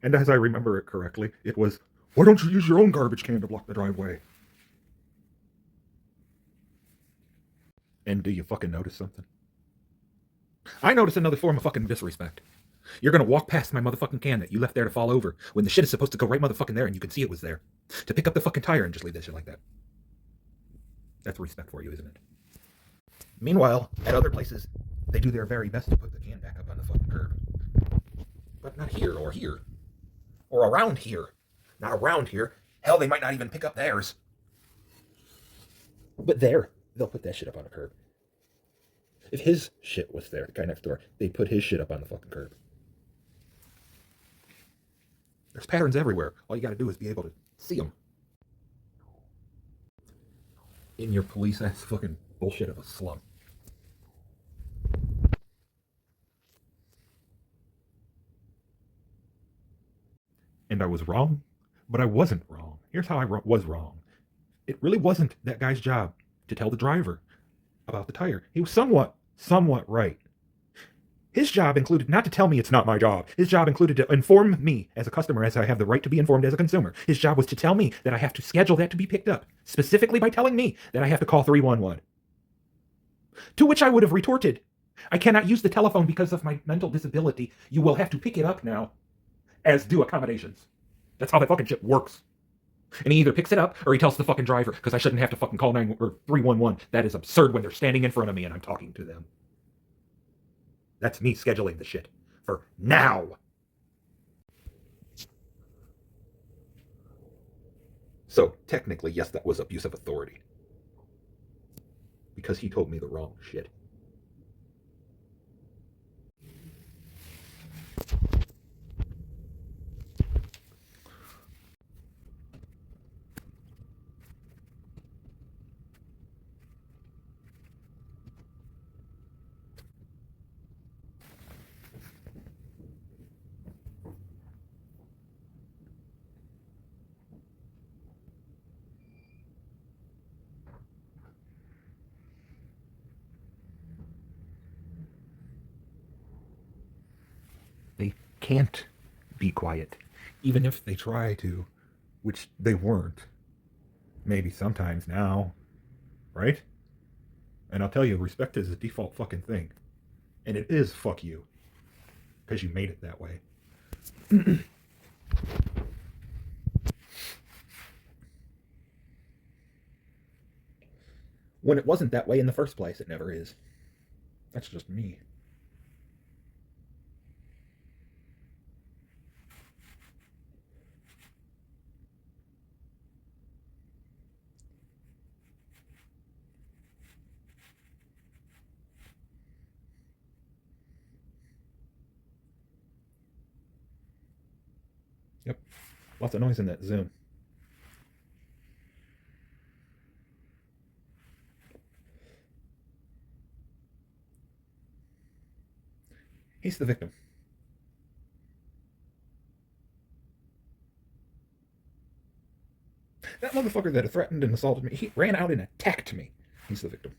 And as I remember it correctly, it was, why don't you use your own garbage can to block the driveway? And do you fucking notice something? I notice another form of fucking disrespect. You're gonna walk past my motherfucking can that you left there to fall over when the shit is supposed to go right motherfucking there and you can see it was there. To pick up the fucking tire and just leave that shit like that. That's respect for you, isn't it? Meanwhile, at other places, they do their very best to put the can back up on the fucking curb. But not here or here. Or around here. Not around here. Hell, they might not even pick up theirs. But there, they'll put that shit up on the curb. If his shit was there, the guy next door, they'd put his shit up on the fucking curb. There's patterns everywhere. All you gotta do is be able to see them. In your police ass fucking bullshit of a slum. And I was wrong, but I wasn't wrong. Here's how I was wrong. It really wasn't that guy's job to tell the driver about the tire. He was somewhat right. His job included not to tell me it's not my job. His job included to inform me as a customer, as I have the right to be informed as a consumer. His job was to tell me that I have to schedule that to be picked up, specifically by telling me that I have to call 311. To which I would have retorted, I cannot use the telephone because of my mental disability. You will have to pick it up now, as do accommodations. That's how that fucking shit works. And he either picks it up or he tells the fucking driver, because I shouldn't have to fucking call 311. That is absurd when they're standing in front of me and I'm talking to them. That's me scheduling the shit for now. So technically, yes, that was abuse of authority. Because he told me the wrong shit. They can't be quiet, even if they try to, which they weren't. Maybe sometimes now, right? And I'll tell you, respect is a default fucking thing. And it is fuck you. Because you made it that way. When it wasn't that way in the first place, it never is. That's just me. Yep. Lots of noise in that Zoom. He's the victim. That motherfucker that threatened and assaulted me, he ran out and attacked me. He's the victim.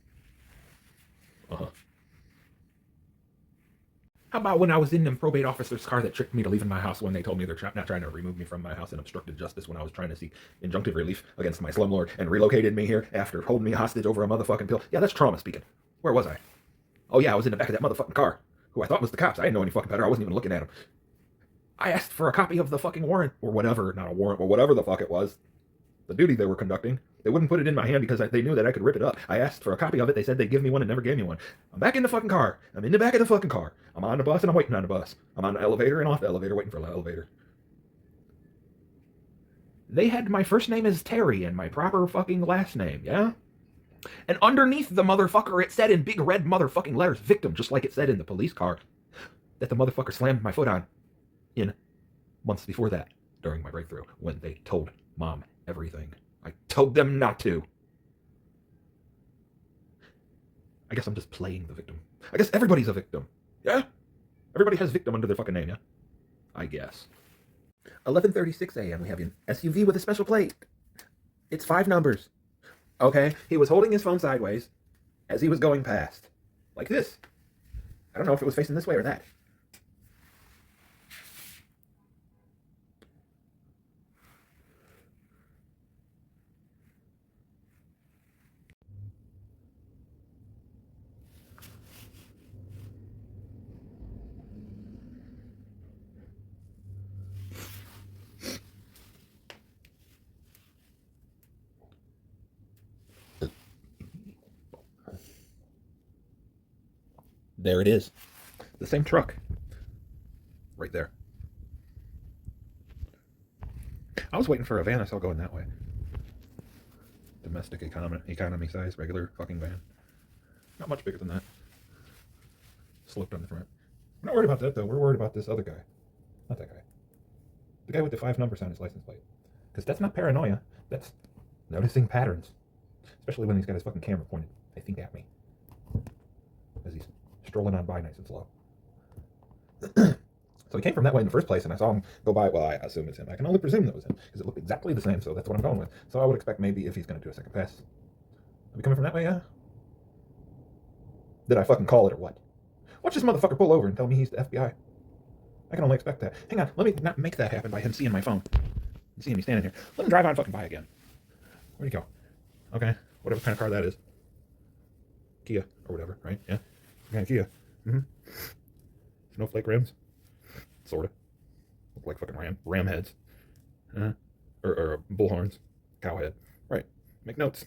Uh-huh. How about when I was in the probate officer's car that tricked me to leaving my house when they told me they're not trying to remove me from my house and obstructed justice when I was trying to seek injunctive relief against my slumlord and relocated me here after holding me hostage over a motherfucking pill? Yeah, that's trauma speaking. Where was I? Oh yeah, I was in the back of that motherfucking car. Who I thought was the cops. I didn't know any fucking better. I wasn't even looking at them. I asked for a copy of the fucking warrant, or whatever, not a warrant, or whatever the fuck it was. The duty they were conducting. They wouldn't put it in my hand because they knew that I could rip it up. I asked for a copy of it. They said they'd give me one and never gave me one. I'm back in the fucking car. I'm in the back of the fucking car. I'm on the bus and I'm waiting on the bus. I'm on the elevator and off the elevator waiting for the elevator. They had my first name as Terry and my proper fucking last name, yeah? And underneath the motherfucker, it said in big red motherfucking letters, victim, just like it said in the police car, that the motherfucker slammed my foot on in months before that, during my breakthrough, when they told mom everything. I told them not to. I guess I'm just playing the victim. I guess everybody's a victim. Yeah? Everybody has victim under their fucking name, yeah? I guess. 11:36 a.m. We have an SUV with a special plate. It's 5 numbers. Okay? He was holding his phone sideways as he was going past. Like this. I don't know if it was facing this way or that. There it is. The same truck. Right there. I was waiting for a van. I saw going that way. Domestic economy size, regular fucking van. Not much bigger than that. Sloped on the front. We're not worried about that though. We're worried about this other guy. Not that guy. The guy with the 5 numbers on his license plate. Because that's not paranoia. That's noticing patterns. Especially when he's got his fucking camera pointed, I think, at me. As he's strolling on by nice and slow. So he came from that way in the first place, and I saw him go by. Well, I assume it's him. I can only presume that was him, because it looked exactly the same, so that's what I'm going with. So I would expect maybe if he's going to do a second pass. Are we coming from that way, yeah? Did I fucking call it or what? Watch this motherfucker pull over and tell me he's the FBI. I can only expect that. Hang on, let me not make that happen by him seeing my phone. Seeing me standing here. Let him drive on fucking by again. Where'd he go? Okay, whatever kind of car that is. Kia, or whatever, right? Yeah. Okay, Kia. Mm-hmm. Snowflake rims. Sorta. Look like fucking ram heads. Or bullhorns. Cow head. Right. Make notes.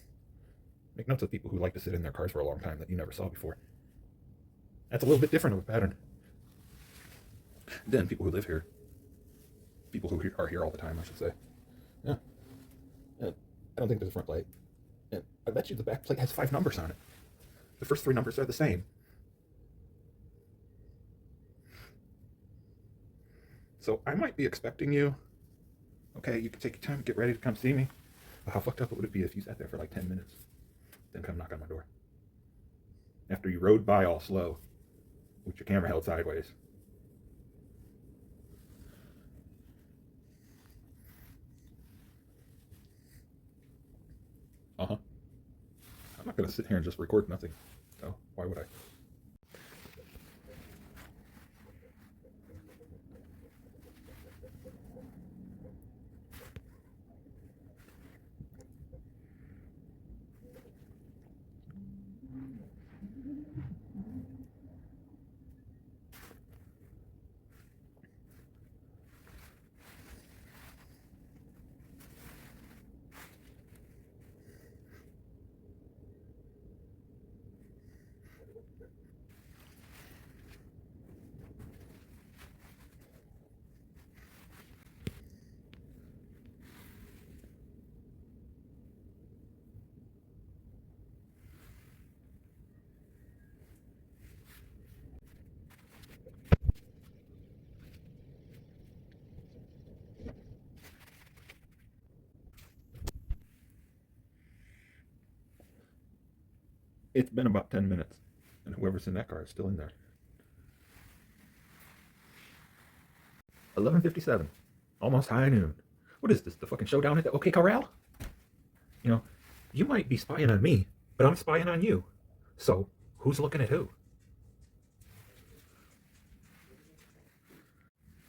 Make notes of people who like to sit in their cars for a long time that you never saw before. That's a little bit different of a pattern than people who live here. People who are here all the time, I should say. Yeah. I don't think there's a front plate. And I bet you the back plate has 5 numbers on it. The first 3 numbers are the same. So I might be expecting you. Okay, you can take your time, get ready to come see me. But how fucked up would it be if you sat there for like 10 minutes? Then come knock on my door. After you rode by all slow, with your camera held sideways. Uh-huh. I'm not going to sit here and just record nothing. So, why would I? It's been about 10 minutes, and whoever's in that car is still in there. 11:57, almost high noon. What is this, the fucking showdown at the OK Corral? You know, you might be spying on me, but I'm spying on you. So, who's looking at who?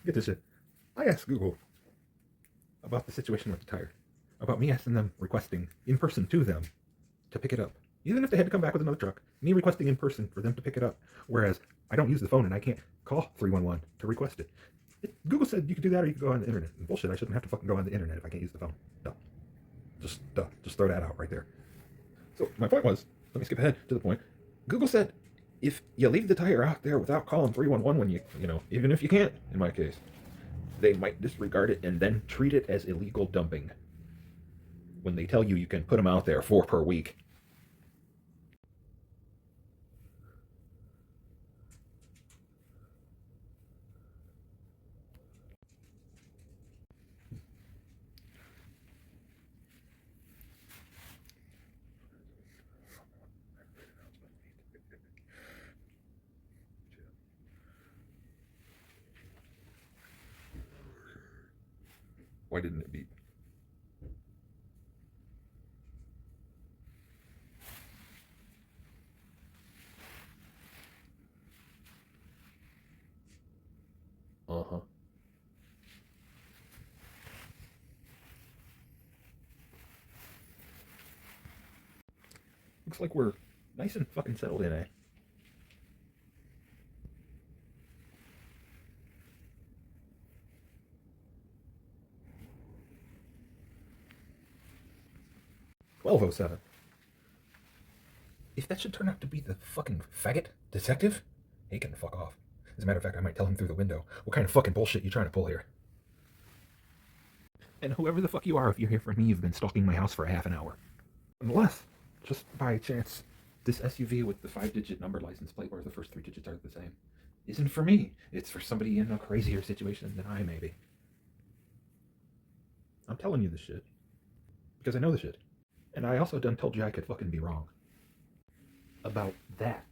Get this shit. I asked Google about the situation with the tire. About me asking them, requesting in person to them to pick it up. Even if they had to come back with another truck, me requesting in person for them to pick it up. Whereas I don't use the phone and I can't call 311 to request it. Google said you could do that or you could go on the internet. And bullshit, I shouldn't have to fucking go on the internet if I can't use the phone. No. Just throw that out right there. So my point was, let me skip ahead to the point. Google said if you leave the tire out there without calling 311 when you know, even if you can't, in my case, they might disregard it and then treat it as illegal dumping. When they tell you you can put them out there 4 per week. Why didn't it beep? Uh-huh. Looks like we're nice and fucking settled in, eh? $12:07. If that should turn out to be the fucking faggot detective, he can fuck off. As a matter of fact, I might tell him through the window, what kind of fucking bullshit you trying to pull here? And whoever the fuck you are, if you hear from me, you've been stalking my house for a half an hour. Unless, just by chance, this SUV with the 5-digit number license plate where the first 3 digits are the same isn't for me. It's for somebody in a crazier situation than I may be. I'm telling you this shit because I know the shit. And I also done told you I could fucking be wrong about that.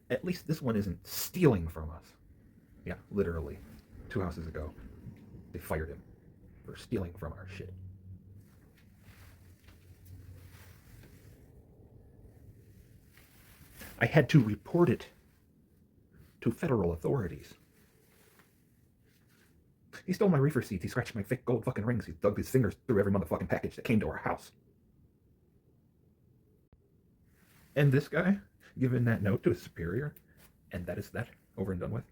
At least this one isn't stealing from us. Yeah, literally. 2 houses ago, they fired him for stealing from our shit. I had to report it to federal authorities. He stole my reefer seats. He scratched my fake gold fucking rings. He dug his fingers through every motherfucking package that came to our house. And this guy, giving that note to his superior, and that is that, over and done with.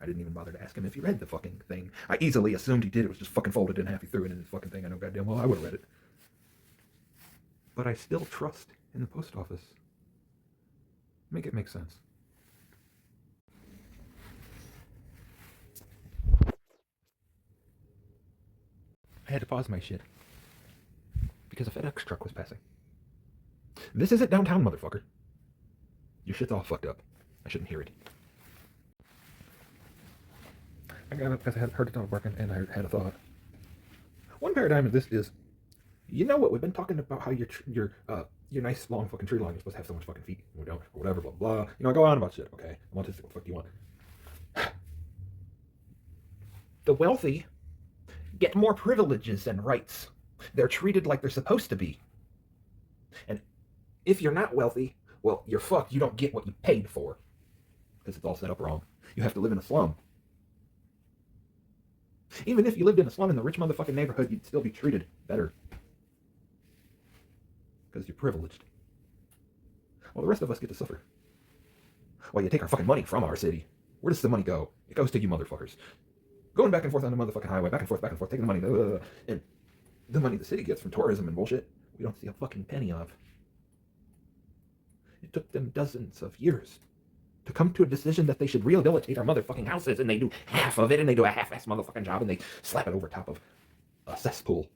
I didn't even bother to ask him if he read the fucking thing. I easily assumed he did. It was just fucking folded in half. He threw it in his fucking thing. I know goddamn well I would have read it. But I still trust in the post office. Make it make sense. I had to pause my shit because a FedEx truck was passing. This isn't downtown, motherfucker. Your shit's all fucked up. I shouldn't hear it. I got up because I had heard the dog barking and I had a thought. One paradigm of this is, you know what, we've been talking about how your nice long fucking tree line, you're supposed to have so much fucking feet, and we don't, or whatever, blah, blah. You know, I go on about shit, okay? I'm autistic, what the fuck do you want? The wealthy get more privileges and rights. They're treated like they're supposed to be. And if you're not wealthy, well, you're fucked. You don't get what you paid for. Because it's all set up wrong. You have to live in a slum. Even if you lived in a slum in the rich motherfucking neighborhood, you'd still be treated better. Because you're privileged. Well, the rest of us get to suffer. Well, you take our fucking money from our city. Where does the money go? It goes to you motherfuckers. Going back and forth on the motherfucking highway, back and forth, taking the money. And the money the city gets from tourism and bullshit, we don't see a fucking penny of. It took them dozens of years to come to a decision that they should rehabilitate our motherfucking houses, and they do half of it, and they do a half-ass motherfucking job, and they slap it over top of a cesspool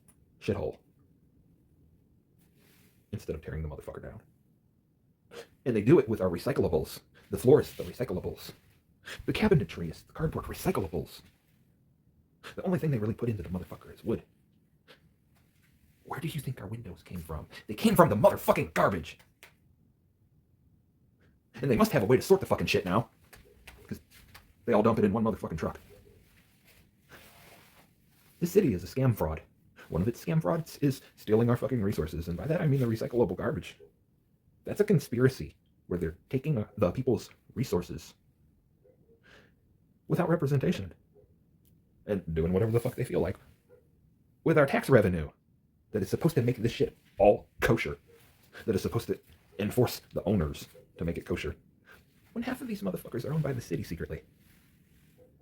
shithole instead of tearing the motherfucker down. And they do it with our recyclables. The floor is the recyclables. The cabinetry is the cardboard recyclables. The only thing they really put into the motherfucker is wood. Where do you think our windows came from? They came from the motherfucking garbage. And they must have a way to sort the fucking shit now. Because they all dump it in one motherfucking truck. This city is a scam fraud. One of its scam frauds is stealing our fucking resources. And by that I mean the recyclable garbage. That's a conspiracy where they're taking the people's resources without representation. And doing whatever the fuck they feel like. With our tax revenue. That is supposed to make this shit all kosher. That is supposed to enforce the owners to make it kosher. When half of these motherfuckers are owned by the city secretly.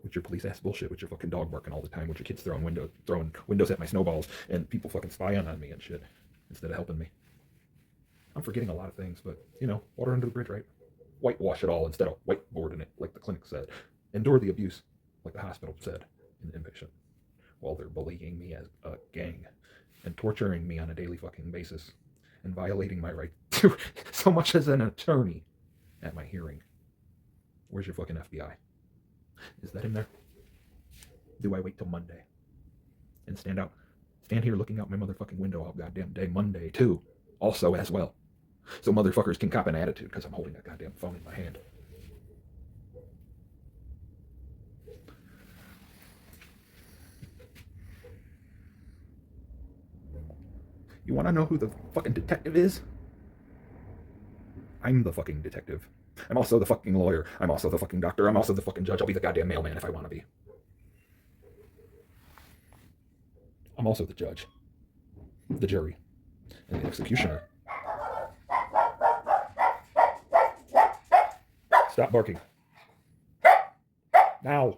With your police ass bullshit, with your fucking dog barking all the time, with your kids throwing windows at my snowballs, and people fucking spying on me and shit, instead of helping me. I'm forgetting a lot of things, but, you know, water under the bridge, right? Whitewash it all instead of whiteboarding it, like the clinic said. Endure the abuse, like the hospital said, in the inpatient. While they're bullying me as a gang, and torturing me on a daily fucking basis, and violating my right to so much as an attorney at my hearing. Where's your fucking FBI? Is that in there? Do I wait till Monday and stand here looking out my motherfucking window all goddamn day Monday too, also as well, so motherfuckers can cop an attitude because I'm holding a goddamn phone in my hand? You want to know who the fucking detective is? I'm the fucking detective. I'm also the fucking lawyer. I'm also the fucking doctor. I'm also the fucking judge. I'll be the goddamn mailman if I want to be. I'm also the judge, the jury, and the executioner. Stop barking. Now.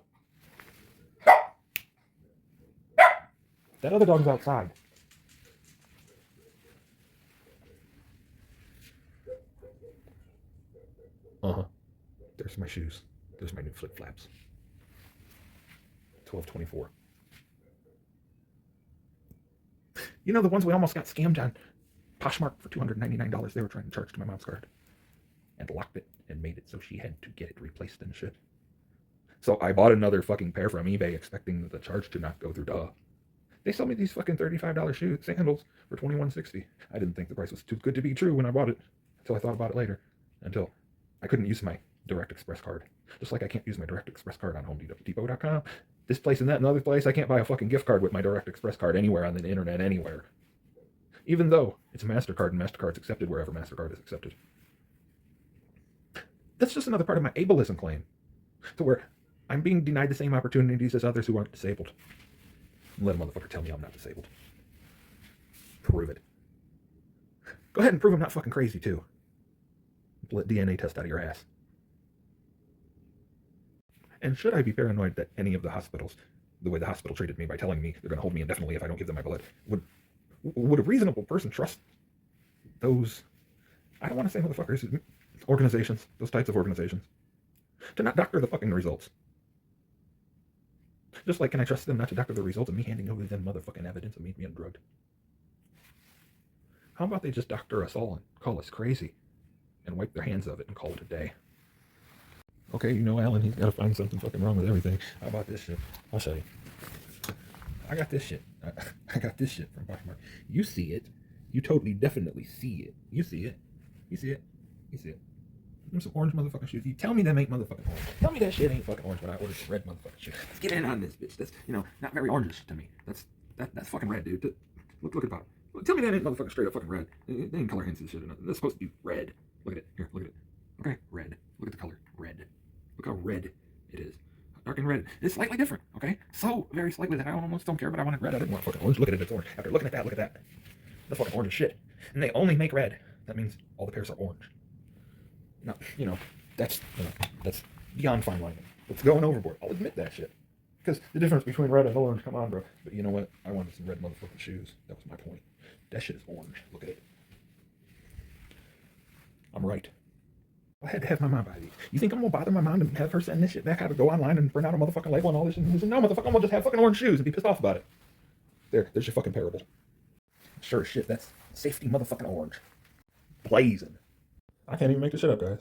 That other dog's outside. Uh-huh. There's my shoes. There's my new flip-flaps. 12.24. You know the ones we almost got scammed on Poshmark for $299 they were trying to charge to my mom's card. And locked it and made it so she had to get it replaced and shit. So I bought another fucking pair from eBay expecting the charge to not go through, duh. They sold me these fucking $35 sandals for $21.60. I didn't think the price was too good to be true when I bought it, until I thought about it later. Until I couldn't use my Direct Express card. Just like I can't use my Direct Express card on HomeDepot.com. This place and that and other place, I can't buy a fucking gift card with my Direct Express card anywhere on the internet, anywhere. Even though it's a MasterCard and MasterCard's accepted wherever MasterCard is accepted. That's just another part of my ableism claim. To where I'm being denied the same opportunities as others who aren't disabled. Let a motherfucker tell me I'm not disabled. Prove it. Go ahead and prove I'm not fucking crazy, too. Let DNA test out of your ass. And should I be paranoid that any of the hospitals, the way the hospital treated me by telling me they're going to hold me indefinitely if I don't give them my blood, would a reasonable person trust those, I don't want to say motherfuckers, organizations, those types of organizations, to not doctor the fucking results? Just like, can I trust them not to doctor the results of me handing over them motherfucking evidence of me being drugged? How about they just doctor us all and call us crazy and wipe their hands of it and call it a day? Okay, you know Alan, he's got to find something fucking wrong with everything. How about this shit? I'll show you. I got this shit. I got this shit from Poshmark. You see it. You totally, definitely see it. You see it. You see it. You see it. Them some orange motherfucking shoes. You tell me them ain't motherfucking orange. Tell me that shit ain't fucking orange when I ordered some red motherfucking shoes. Let's get in on this, bitch. That's, not very orangish to me. That's fucking red, dude. Look at the bottom. Tell me that ain't motherfucking straight up fucking red. They ain't color hints and shit. That's supposed to be red. Look at it. Here, look at it. Okay, red. Look at the color. Red. Look how red it is. Dark and red. It's slightly different, okay? So very slightly that I almost don't care, but I want it red. I didn't want fucking orange. Look at it, it's orange. After looking at that, look at that. That's fucking orange as shit. And they only make red. That means all the pairs are orange. Now, that's beyond fine lining. It's going overboard. I'll admit that shit. Because the difference between red and orange, come on, bro. But you know what? I wanted some red motherfucking shoes. That was my point. That shit is orange. Look at it. I'm right. I had to have my mom buy these. You think I'm gonna bother my mom and have her send this shit back? I have to go online and print out a motherfucking label and all this shit? No, motherfucker, I'm gonna just have fucking orange shoes and be pissed off about it. There's your fucking parable. Sure as shit, that's safety motherfucking orange. Blazing. I can't even make this shit up, guys.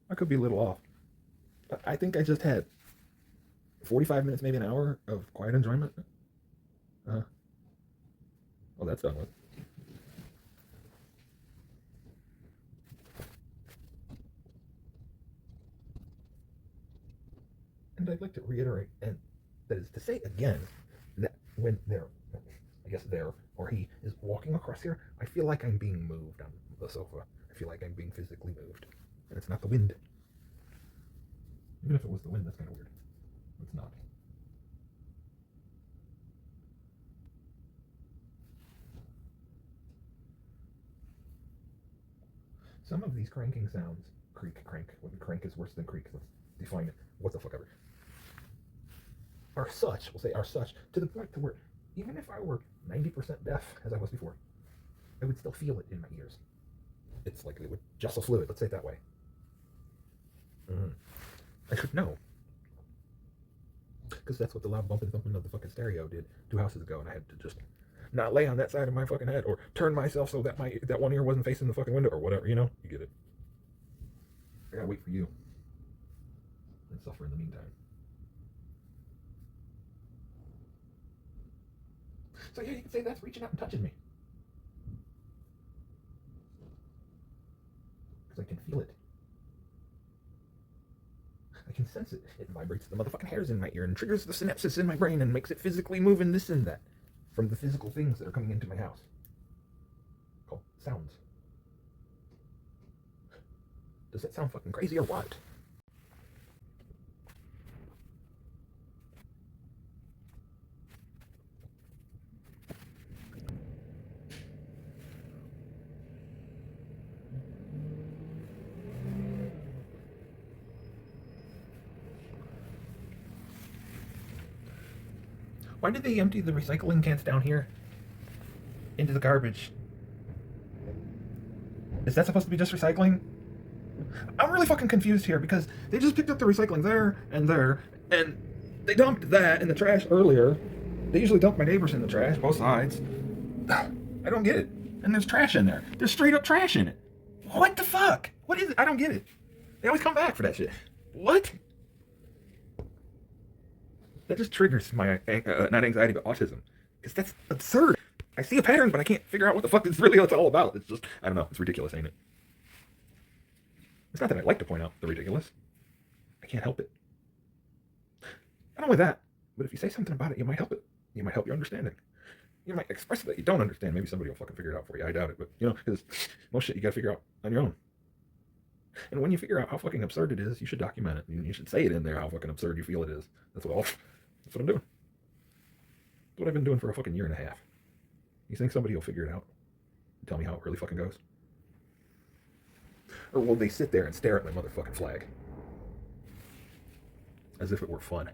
I could be a little off. But I think I just had 45 minutes, maybe an hour of quiet enjoyment. Oh, that's done with. And I'd like to reiterate, and that is to say again, that when there or he is walking across here, I feel like I'm being moved on the sofa. I feel like I'm being physically moved. And it's not the wind. Even if it was the wind, that's kind of weird. It's not. Some of these cranking sounds, crank, when crank is worse than creak, let's define it, what the fuck ever, are such, to the point to where, even if I were 90% deaf, as I was before, I would still feel it in my ears. It's like it would jostle fluid, let's say it that way. I should know. Because that's what the loud bumping thumping of the fucking stereo did 2 houses ago, and I had to just not lay on that side of my fucking head, or turn myself so that that one ear wasn't facing the fucking window, or whatever, you get it. I gotta wait for you. and suffer in the meantime. So yeah, you can say that's reaching out and touching me. Because I can feel it. I can sense it. It vibrates the motherfucking hairs in my ear and triggers the synapses in my brain and makes it physically move and this and that from the physical things that are coming into my house. Called sounds. Does that sound fucking crazy or what? Why did they empty the recycling cans down here into the garbage? Is that supposed to be just recycling? I'm really fucking confused here because they just picked up the recycling there, and they dumped that in the trash earlier. They usually dump my neighbors in the trash, both sides. I don't get it. And there's trash in there. There's straight up trash in it. What the fuck? What is it? I don't get it. They always come back for that shit. What? That just triggers my, not anxiety, but autism. Because that's absurd. I see a pattern, but I can't figure out what the fuck it's really all about. It's just, I don't know. It's ridiculous, ain't it? It's not that I like to point out the ridiculous. I can't help it. Not only that, but if you say something about it, you might help it. You might help your understanding. You might express that you don't understand. Maybe somebody will fucking figure it out for you. I doubt it, but you know, because most shit you gotta figure out on your own. And when you figure out how fucking absurd it is, you should document it. You should say it in there how fucking absurd you feel it is. That's what I'm doing. That's what I've been doing for a fucking year and a half. You think somebody will figure it out and tell me how it really fucking goes? Or will they sit there and stare at my motherfucking flag? As if it were fun.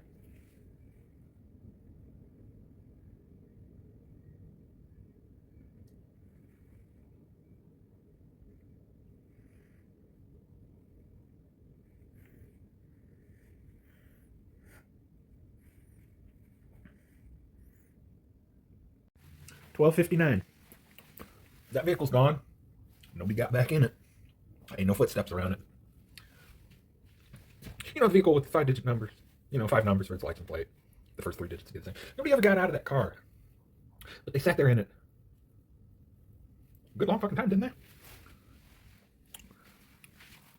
$12.59. That vehicle's gone. Nobody got back in it. Ain't no footsteps around it. You know, the vehicle with the 5-digit numbers. You know, 5 numbers for its license plate. The first 3 digits to get the same. Nobody ever got out of that car. But they sat there in it. Good long fucking time, didn't they?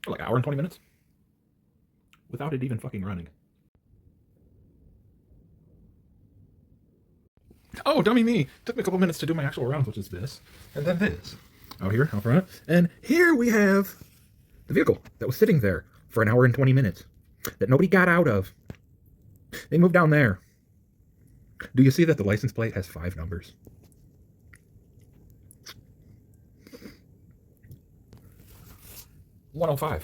For like an hour and 20 minutes. Without it even fucking running. Oh, dummy me. Took me a couple minutes to do my actual rounds, which is this. And then this. Out here, out front. And here we have the vehicle that was sitting there for an hour and 20 minutes. That nobody got out of. They moved down there. Do you see that the license plate has 5 numbers? $105.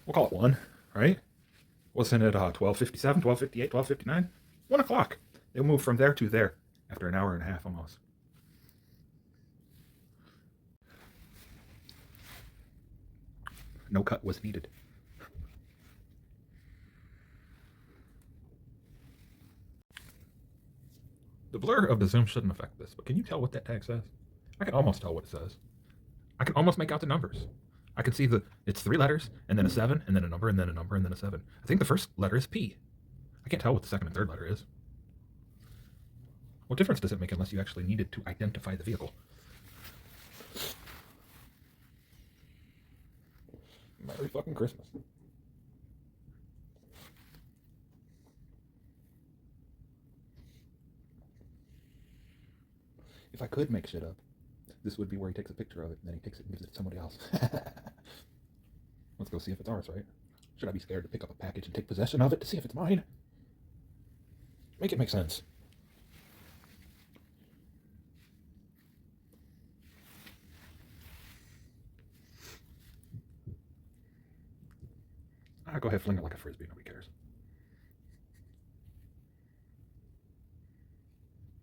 We'll call it 1, right? Wasn't it 12:57, 12:58, 12:59? 1 o'clock. They moved from there to there after an hour and a half almost. No cut was needed. The blur of the zoom shouldn't affect this, but can you tell what that tag says? I can almost tell what it says. I can almost make out the numbers. I can see it's 3 letters, and then a 7, and then a number, and then a number, and then a 7. I think the first letter is P. I can't tell what the second and third letter is. What difference does it make unless you actually needed to identify the vehicle? Merry fucking Christmas. If I could make shit up, this would be where he takes a picture of it, and then he takes it and gives it to somebody else. Let's go see if it's ours, right? Should I be scared to pick up a package and take possession of it to see if it's mine? Make it make sense. Go ahead, fling it like a frisbee, nobody cares.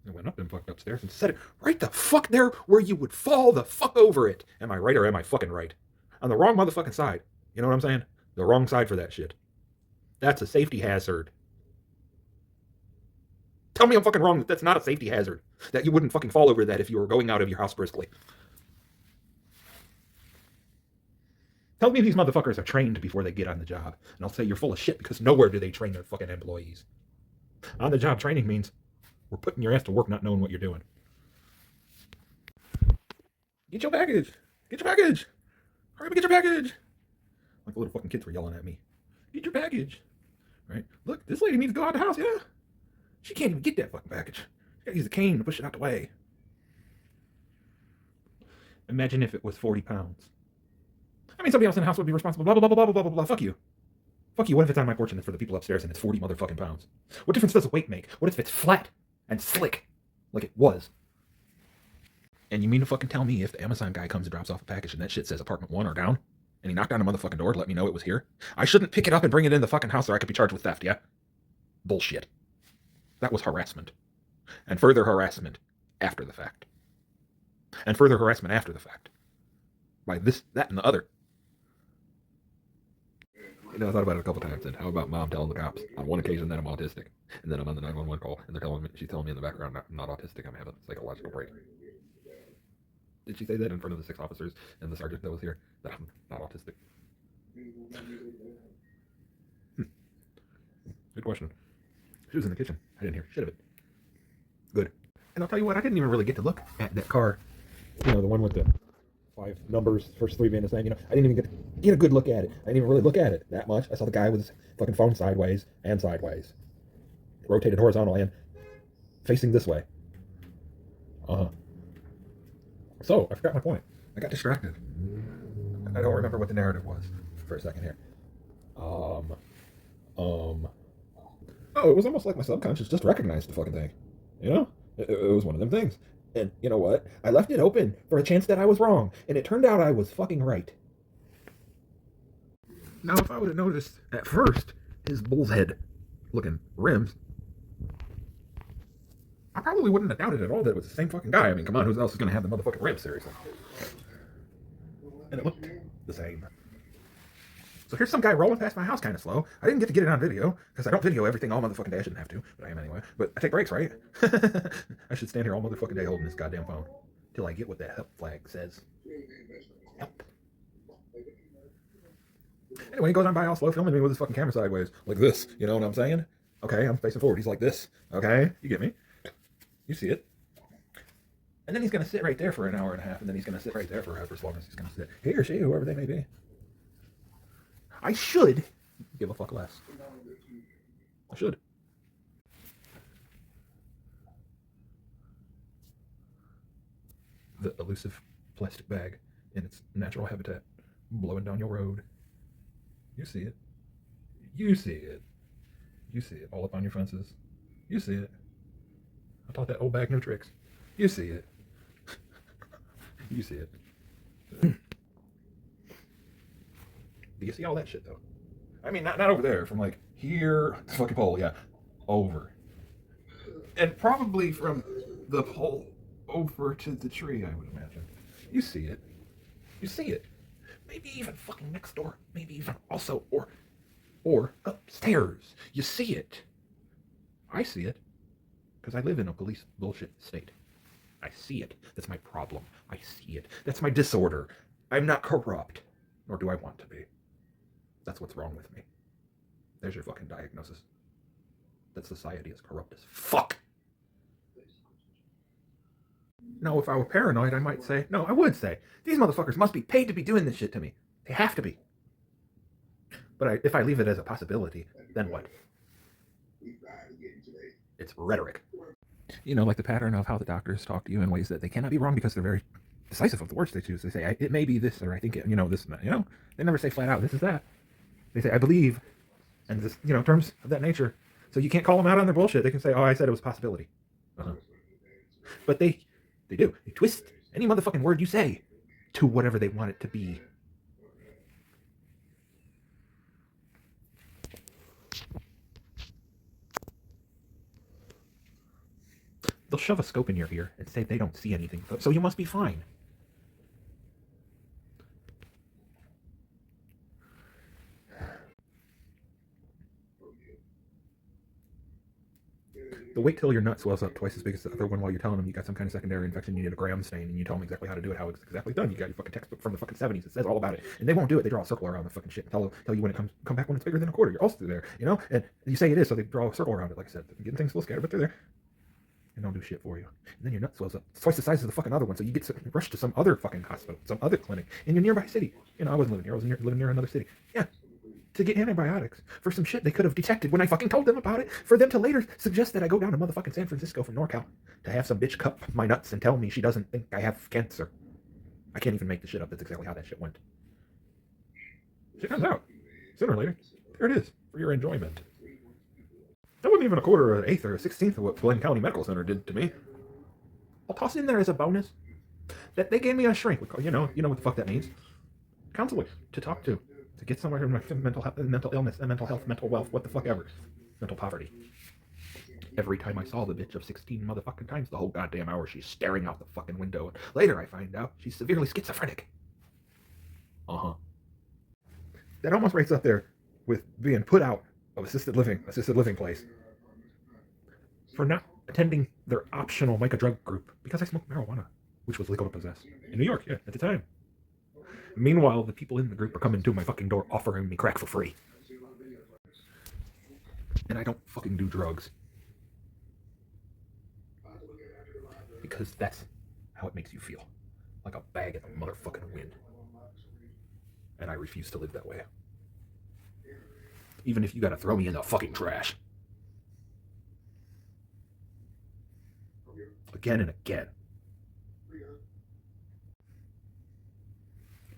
I went up and fucked upstairs and set it right the fuck there where you would fall the fuck over it. Am I right or am I fucking right? On the wrong motherfucking side. You know what I'm saying? The wrong side for that shit. That's a safety hazard. Tell me I'm fucking wrong that that's not a safety hazard. That you wouldn't fucking fall over that if you were going out of your house briskly. Tell me these motherfuckers are trained before they get on the job. And I'll say you're full of shit because nowhere do they train their fucking employees. On the job training means we're putting your ass to work not knowing what you're doing. Get your package. Get your package. Hurry up and get your package. Like the little fucking kids were yelling at me. Get your package. Right? Look, this lady needs to go out the house, yeah? She can't even get that fucking package. She gotta use a cane to push it out the way. Imagine if it was 40 pounds. I mean, somebody else in the house would be responsible. Blah, blah, blah, blah, blah, blah, blah, blah. Fuck you. Fuck you. What if it's on my porch and it's for the people upstairs and it's 40 motherfucking pounds? What difference does the weight make? What if it's flat and slick like it was? And you mean to fucking tell me if the Amazon guy comes and drops off a package and that shit says apartment 1 or down, and he knocked on a motherfucking door to let me know it was here, I shouldn't pick it up and bring it in the fucking house or I could be charged with theft, yeah? Bullshit. That was harassment. And further harassment after the fact. And further harassment after the fact. By this, that, and the other. You know, I thought about it a couple times. And how about mom telling the cops on one occasion that I'm autistic, and then I'm on the 911 call, and she's telling me in the background I'm not autistic. I'm having a psychological break. Did she say that in front of the 6 officers and the sergeant that was here that I'm not autistic? Good question. She was in the kitchen. I didn't hear shit of it. Good. And I'll tell you what, I didn't even really get to look at that car. You know, the one with the 5 numbers, first 3 being the same. You know, I didn't even get a good look at it. I didn't even really look at it that much. I saw the guy with his fucking phone sideways and sideways. Rotated horizontal and facing this way. So, I forgot my point. I got distracted. I don't remember what the narrative was for a second here. Oh, it was almost like my subconscious just recognized the fucking thing. You know? It was one of them things. And you know what? I left it open for a chance that I was wrong. And it turned out I was fucking right. Now, if I would have noticed at first his bull's head looking rims, I probably wouldn't have doubted at all that it was the same fucking guy. I mean, come on, who else is going to have the motherfucking rims, seriously? And it looked the same. So here's some guy rolling past my house kind of slow. I didn't get to get it on video, because I don't video everything all motherfucking day. I shouldn't have to, but I am anyway. But I take breaks, right? I should stand here all motherfucking day holding this goddamn phone till I get what that help flag says. Help. Anyway, he goes on by all slow, filming me with his fucking camera sideways, like this. You know what I'm saying? Okay, I'm facing forward. He's like this. Okay, you get me? You see it. And then he's going to sit right there for an hour and a half, and then he's going to sit right there for however long as he's going to sit. He or she, whoever they may be. I should give a fuck less. I should. The elusive plastic bag in its natural habitat, blowing down your road. You see it. You see it. You see it all up on your fences. You see it. I taught that old bag new tricks. You see it. You see it. Do you see all that shit, though? I mean, not over there. From, like, here, the fucking pole, yeah. Over. And probably from the pole over to the tree, I would imagine. You see it. You see it. Maybe even fucking next door. Maybe even also, or upstairs. You see it. I see it. Because I live in a police bullshit state. I see it. That's my problem. I see it. That's my disorder. I'm not corrupt. Nor do I want to be. That's what's wrong with me. There's your fucking diagnosis. That society is corrupt as fuck. Now, if I were paranoid, I might say, no, I would say, these motherfuckers must be paid to be doing this shit to me. They have to be. But if I leave it as a possibility, then what? It's rhetoric. You know, like the pattern of how the doctors talk to you in ways that they cannot be wrong because they're very decisive of the words they choose. They say, it may be this, or I think it, this and that, They never say flat out, this is that. They say, I believe, and this, terms of that nature. So you can't call them out on their bullshit. They can say, oh, I said it was a possibility. But they do. They twist any motherfucking word you say to whatever they want it to be. They'll shove a scope in your ear and say they don't see anything, so you must be fine. The wait till your nut swells up twice as big as the other one while you're telling them you got some kind of secondary infection, you need a gram stain, and you tell them exactly how to do it, how it's exactly done. You got your fucking textbook from the fucking 70s. It says all about it. And they won't do it. They draw a circle around the fucking shit and tell you when it come back when it's bigger than a quarter. You're also there, you know? And you say it is, so they draw a circle around it, like I said. They're getting things a little scattered, but they're there. And don't do shit for you. And then your nut swells up. It's twice the size of the fucking other one, so you get rushed to some other fucking hospital, some other clinic in your nearby city. You know, I wasn't living here. I was living near another city. Yeah. To get antibiotics for some shit they could have detected when I fucking told them about it, for them to later suggest that I go down to motherfucking San Francisco from NorCal to have some bitch cup my nuts and tell me she doesn't think I have cancer. I can't even make the shit up. That's exactly how that shit went. Shit comes out. Sooner or later. There it is. For your enjoyment. That wasn't even a quarter or an eighth or a 16th of what Glenn County Medical Center did to me. I'll toss it in there as a bonus that they gave me a shrink. You know what the fuck that means. Counselor to talk to get somewhere in my mental illness, and mental health, mental wealth, what the fuck ever. Mental poverty. Every time I saw the bitch of 16 motherfucking times, the whole goddamn hour, she's staring out the fucking window. And later I find out she's severely schizophrenic. Uh-huh. That almost rates up there with being put out of assisted living place for not attending their optional drug group because I smoked marijuana, which was legal to possess in New York, yeah, at the time. Meanwhile, the people in the group are coming to my fucking door offering me crack for free. And I don't fucking do drugs. Because that's how it makes you feel. Like a bag in the motherfucking wind. And I refuse to live that way. Even if you gotta throw me in the fucking trash. Again and again.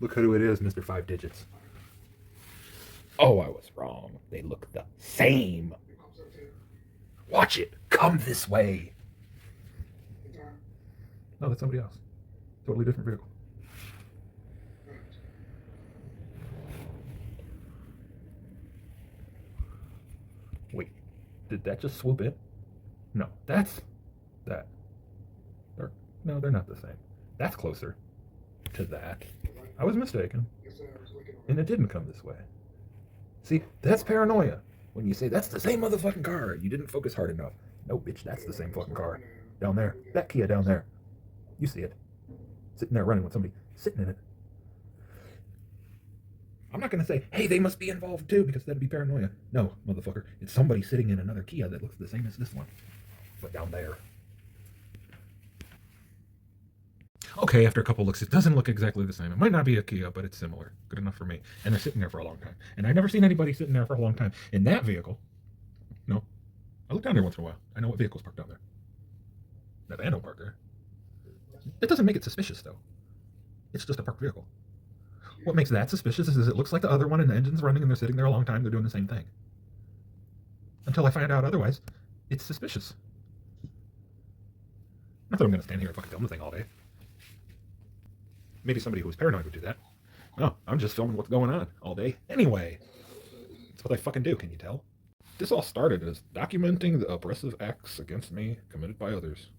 Look who it is, Mr. Five Digits. Oh, I was wrong. They look the same. Watch it. Come this way. No, that's somebody else. Totally different vehicle. Wait, did that just swoop in? No, that's that. No, they're not the same. That's closer to that. I was mistaken. And it didn't come this way. See, that's paranoia. When you say, that's the same motherfucking car, you didn't focus hard enough. No, bitch, that's the same fucking car. Down there. That Kia down there. You see it. Sitting there running with somebody sitting in it. I'm not going to say, hey, they must be involved too, because that'd be paranoia. No, motherfucker. It's somebody sitting in another Kia that looks the same as this one. But down there. Okay, after a couple looks, it doesn't look exactly the same. It might not be a Kia, but it's similar. Good enough for me. And they're sitting there for a long time. And I've never seen anybody sitting there for a long time in that vehicle. No. I look down there once in a while. I know what vehicle's parked down there. That van don't park there. That doesn't make it suspicious, though. It's just a parked vehicle. What makes that suspicious is it looks like the other one and the engine's running and they're sitting there a long time. They're doing the same thing. Until I find out otherwise, it's suspicious. Not that I'm going to stand here and fucking film the thing all day. Maybe somebody who was paranoid would do that. No, I'm just filming what's going on all day. Anyway, that's what I fucking do, can you tell? This all started as documenting the oppressive acts against me committed by others.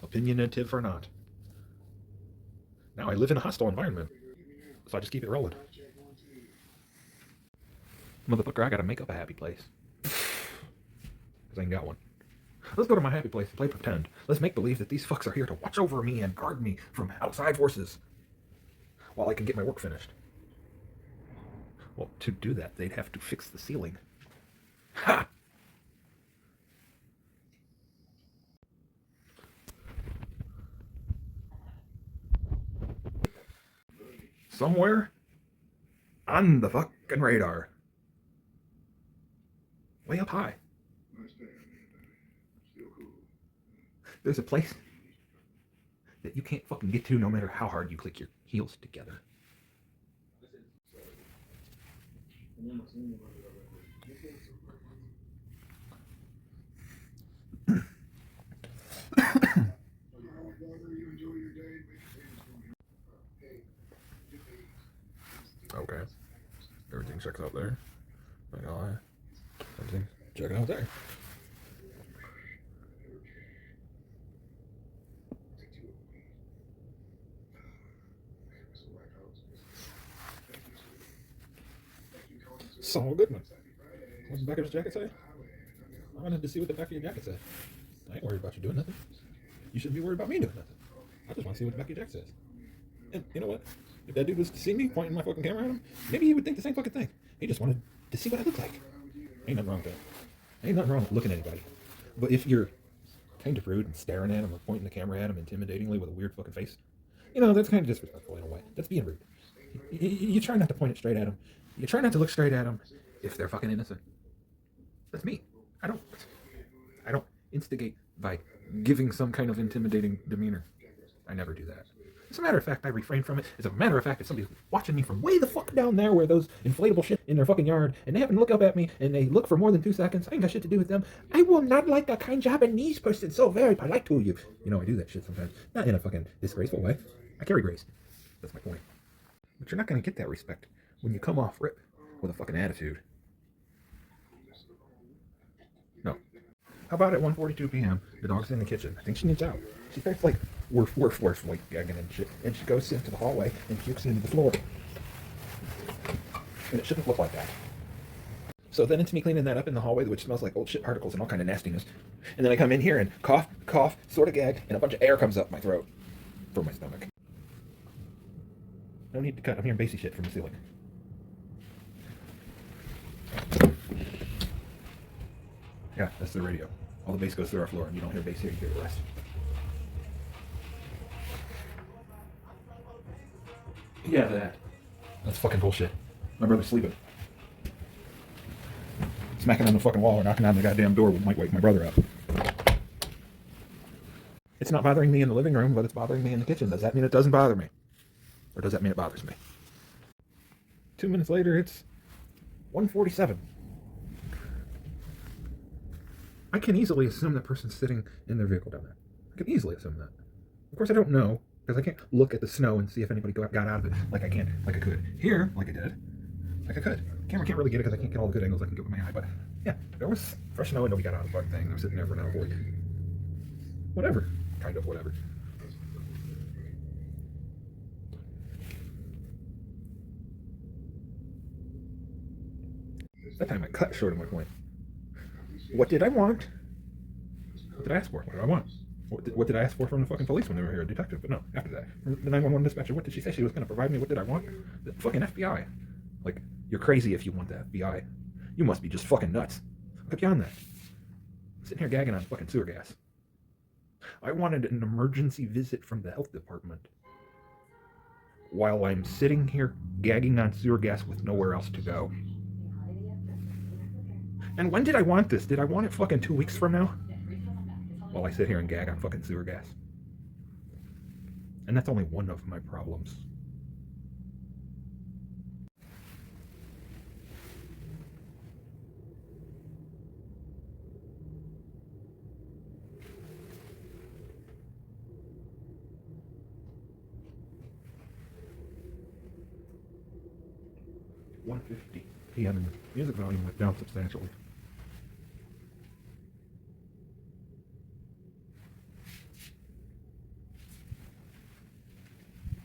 Opinionative or not. Now I live in a hostile environment, so I just keep it rolling. Motherfucker, I gotta make up a happy place. Because I ain't got one. Let's go to my happy place and play pretend. Let's make believe that these fucks are here to watch over me and guard me from outside forces while I can get my work finished. Well, to do that, they'd have to fix the ceiling. Ha! Somewhere on the fucking radar. Way up high. There's a place that you can't fucking get to no matter how hard you click your heels together. Okay. Everything checks out there. Not gonna lie. Everything checking out there. Saul Goodman. What's the back of his jacket say? I wanted to see what the back of your jacket said. I ain't worried about you doing nothing. You shouldn't be worried about me doing nothing. I just want to see what Becky Jack says. And you know what? If that dude was to see me pointing my fucking camera at him, maybe he would think the same fucking thing. He just wanted to see what I look like. Ain't nothing wrong with that. Ain't nothing wrong with looking at anybody. But if you're kind of rude and staring at him or pointing the camera at him intimidatingly with a weird fucking face, you know, that's kind of disrespectful in a way. That's being rude. You try not to point it straight at him. You try not to look straight at them if they're fucking innocent. That's me. I don't instigate by giving some kind of intimidating demeanor. I never do that. As a matter of fact, I refrain from it. As a matter of fact, if somebody's watching me from way the fuck down there where those inflatable shit in their fucking yard, and they happen to look up at me, and they look for more than 2 seconds, I ain't got shit to do with them. I will not like a kind Japanese person so very polite to you. You know, I do that shit sometimes. Not in a fucking disgraceful way. I carry grace. That's my point. But you're not going to get that respect when you come off rip with a fucking attitude. No. How about at 1:42 p.m., the dog's in the kitchen. I think she needs out. She starts like, worf, like gagging and shit. And she goes into the hallway and pukes into the floor. And it shouldn't look like that. So then it's me cleaning that up in the hallway, which smells like old shit particles and all kind of nastiness. And then I come in here and cough, sort of gag, and a bunch of air comes up my throat from my stomach. No need to cut. I'm hearing bassy shit from the ceiling. Yeah, that's the radio. All the bass goes through our floor, and you don't hear bass here, you hear the rest. Yeah, that. That's fucking bullshit. My brother's sleeping. Smacking on the fucking wall or knocking on the goddamn door might wake my brother up. It's not bothering me in the living room, but it's bothering me in the kitchen. Does that mean it doesn't bother me? Or does that mean it bothers me? 2 minutes later, it's 1:47. I can easily assume that person's sitting in their vehicle down there. I can easily assume that. Of course, I don't know, because I can't look at the snow and see if anybody got out of it like I could. Here, like I did, like I could. Camera can't really get it because I can't get all the good angles I can get with my eye, but yeah, there was fresh snow and nobody got out of the fucking thing. I was sitting there for an hour 40. Whatever. Kind of whatever. That time I cut short of my point. What did I want? What did I ask for? What did I want? What did I ask for from the fucking police when they were here, a detective? But no, after that, the 911 dispatcher, what did she say she was going to provide me? What did I want? The fucking FBI. Like, you're crazy if you want the FBI. You must be just fucking nuts. Look beyond that. I'm sitting here gagging on fucking sewer gas. I wanted an emergency visit from the health department while I'm sitting here gagging on sewer gas with nowhere else to go. And when did I want this? Did I want it fucking 2 weeks from now? While I sit here and gag on fucking sewer gas. And that's only one of my problems. .1:50 p.m. and the music volume went down substantially.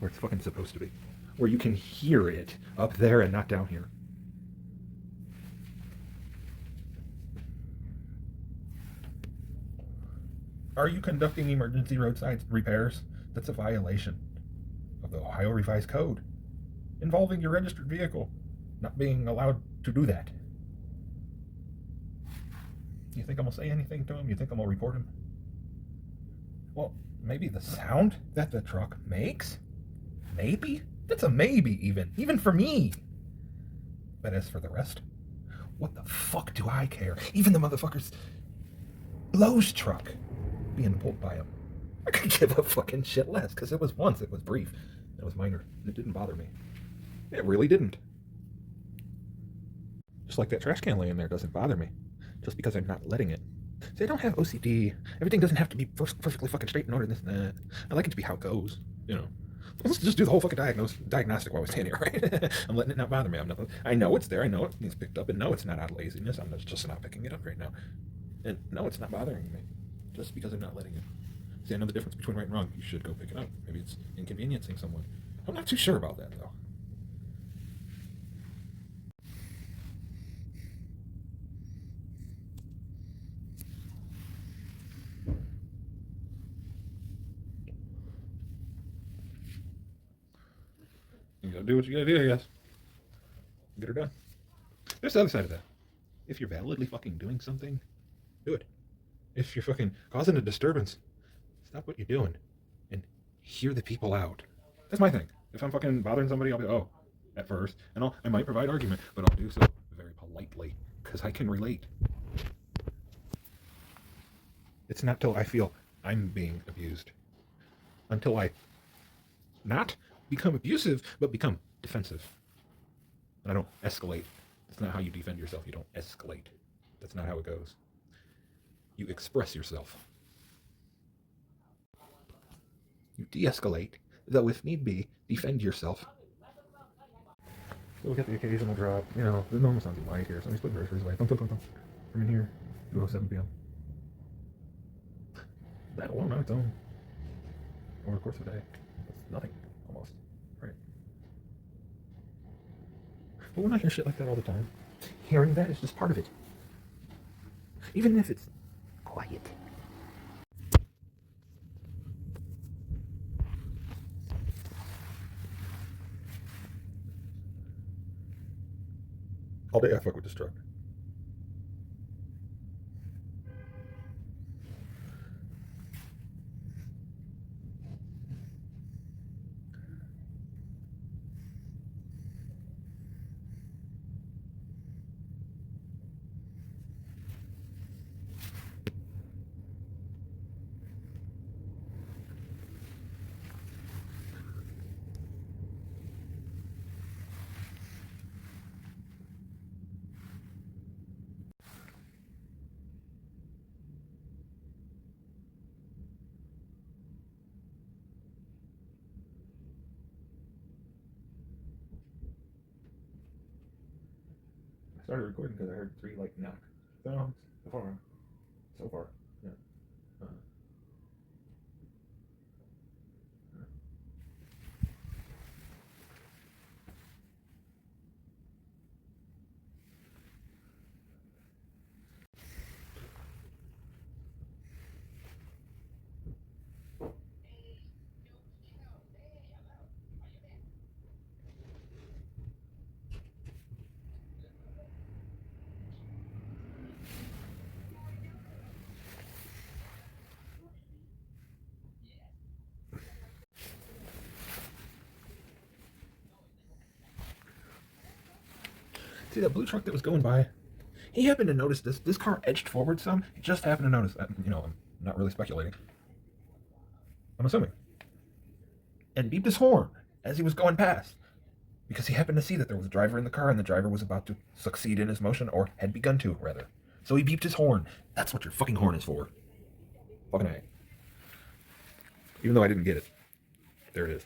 Where it's fucking supposed to be. Where you can hear it up there and not down here. Are you conducting emergency roadside repairs? That's a violation of the Ohio Revised Code involving your registered vehicle not being allowed to do that. You think I'm gonna say anything to him? You think I'm gonna report him? Well, maybe the sound that the truck makes? Maybe? That's a maybe, even for me. But as for the rest, what the fuck do I care? Even the motherfucker's Lowe's truck being pulled by him. I could give a fucking shit less, because it was brief. It was minor. It didn't bother me. It really didn't. Just like that trash can laying there doesn't bother me. Just because I'm not letting it. See, I don't have OCD. Everything doesn't have to be perfectly fucking straight in order, this and that. I like it to be how it goes, you know. Let's just do the whole fucking diagnostic while we stand here, right? I'm letting it not bother me. I know it's there. I know it needs picked up. And no, it's not out of laziness. I'm just not picking it up right now. And no, it's not bothering me. Just because I'm not letting it. See, I know the difference between right and wrong. You should go pick it up. Maybe it's inconveniencing someone. I'm not too sure about that, though. You gotta do what you gotta do, I guess. Get her done. There's the other side of that. If you're validly fucking doing something, do it. If you're fucking causing a disturbance, stop what you're doing and hear the people out. That's my thing. If I'm fucking bothering somebody, I'll be, oh, at first, and I might provide argument, but I'll do so very politely because I can relate. It's not till I feel I'm being abused, until I not become abusive, but become defensive. And I don't escalate. That's not how you defend yourself. You don't escalate. That's not how it goes. You express yourself. You de-escalate, though if need be, defend yourself. So we'll get the occasional drop. You know, the normal sounds light here. Somebody's putting groceries away. Thump, thump, thump, thump. From in here to 7 p.m. That alone on its own, over the course of a day, that's nothing, almost, right? But when I hear shit like that all the time, hearing that is just part of it. Even if it's quiet. All day I fuck with this truck. I started recording because I heard 3 like knock sounds so far. Yeah. Uh, See that blue truck that was going by? He happened to notice this. This car edged forward some. He just happened to notice that. You know, I'm not really speculating. I'm assuming. And beeped his horn as he was going past. Because he happened to see that there was a driver in the car and the driver was about to succeed in his motion, or had begun to, rather. So he beeped his horn. That's what your fucking horn is for. Fucking A. Even though I didn't get it. There it is.